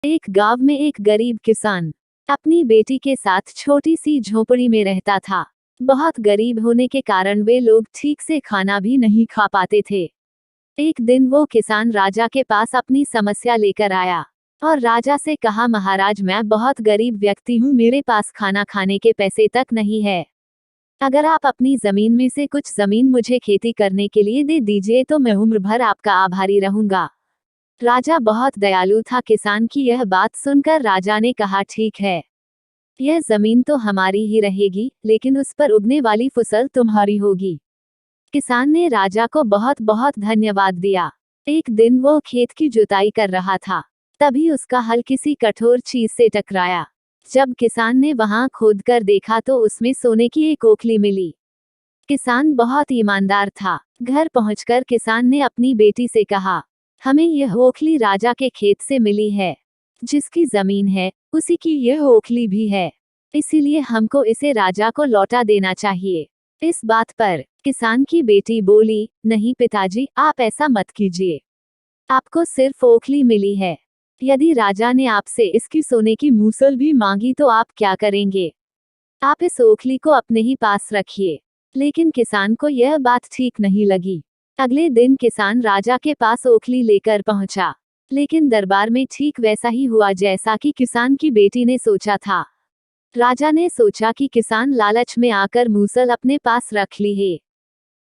एक गांव में एक गरीब किसान अपनी बेटी के साथ छोटी सी झोपड़ी में रहता था। बहुत गरीब होने के कारण वे लोग ठीक से खाना भी नहीं खा पाते थे। एक दिन वो किसान राजा के पास अपनी समस्या लेकर आया और राजा से कहा, महाराज, मैं बहुत गरीब व्यक्ति हूँ, मेरे पास खाना खाने के पैसे तक नहीं है। अगर आप अपनी जमीन में से कुछ जमीन मुझे खेती करने के लिए दे दीजिए तो मैं उम्र भर आपका आभारी रहूंगा। राजा बहुत दयालु था। किसान की यह बात सुनकर राजा ने कहा, ठीक है, यह जमीन तो हमारी ही रहेगी, लेकिन उस पर उगने वाली फसल तुम्हारी होगी। किसान ने राजा को बहुत बहुत धन्यवाद दिया। एक दिन वो खेत की जुताई कर रहा था, तभी उसका हल किसी कठोर चीज से टकराया। जब किसान ने वहां खोदकर देखा तो उसमें सोने की एक ओखली मिली। किसान बहुत ईमानदार था। घर पहुंचकर किसान ने अपनी बेटी से कहा, हमें यह ओखली राजा के खेत से मिली है। जिसकी जमीन है उसी की यह ओखली भी है, इसीलिए हमको इसे राजा को लौटा देना चाहिए। इस बात पर किसान की बेटी बोली, नहीं पिताजी, आप ऐसा मत कीजिए। आपको सिर्फ ओखली मिली है। यदि राजा ने आपसे इसकी सोने की मूसल भी मांगी तो आप क्या करेंगे? आप इस ओखली को अपने ही पास रखिए। लेकिन किसान को यह बात ठीक नहीं लगी। अगले दिन किसान राजा के पास ओखली लेकर पहुंचा, लेकिन दरबार में ठीक वैसा ही हुआ जैसा कि किसान की बेटी ने सोचा था। राजा ने सोचा कि किसान लालच में आकर मूसल अपने पास रख ली है।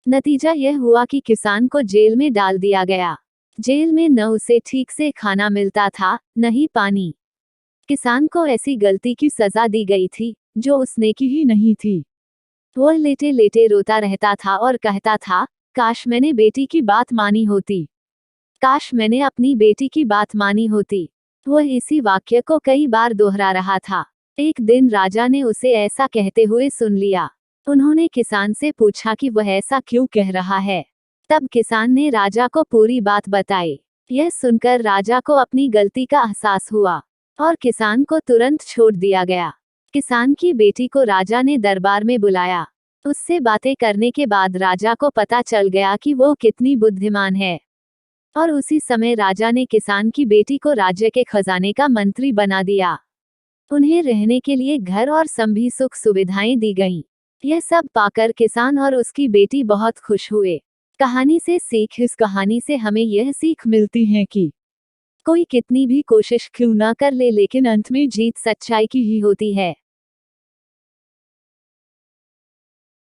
नतीजा यह हुआ कि किसान को जेल में डाल दिया गया। जेल में न उसे ठीक से खाना मिलता था, न ही पानी। किसान को ऐसी गलती की सजा दी गई थी जो उसने की ही नहीं थी। वह लेटे लेटे रोता रहता था और कहता था, काश मैंने बेटी की बात मानी होती, काश मैंने अपनी बेटी की बात मानी होती। वह इसी वाक्य को कई बार दोहरा रहा था। एक दिन राजा ने उसे ऐसा कहते हुए सुन लिया। उन्होंने किसान से पूछा कि वह ऐसा क्यों कह रहा है। तब किसान ने राजा को पूरी बात बताई। यह सुनकर राजा को अपनी गलती का एहसास हुआ और किसान को तुरंत छोड़ दिया गया। किसान की बेटी को राजा ने दरबार में बुलाया। उससे बातें करने के बाद राजा को पता चल गया कि वो कितनी बुद्धिमान है, और उसी समय राजा ने किसान की बेटी को राज्य के खजाने का मंत्री बना दिया। उन्हें रहने के लिए घर और सभी सुख सुविधाएं दी गईं। यह सब पाकर किसान और उसकी बेटी बहुत खुश हुए। कहानी से सीख। इस कहानी से हमें यह सीख मिलती है कि कोई कितनी भी कोशिश क्यों ना कर ले, लेकिन अंत में जीत सच्चाई की ही होती है।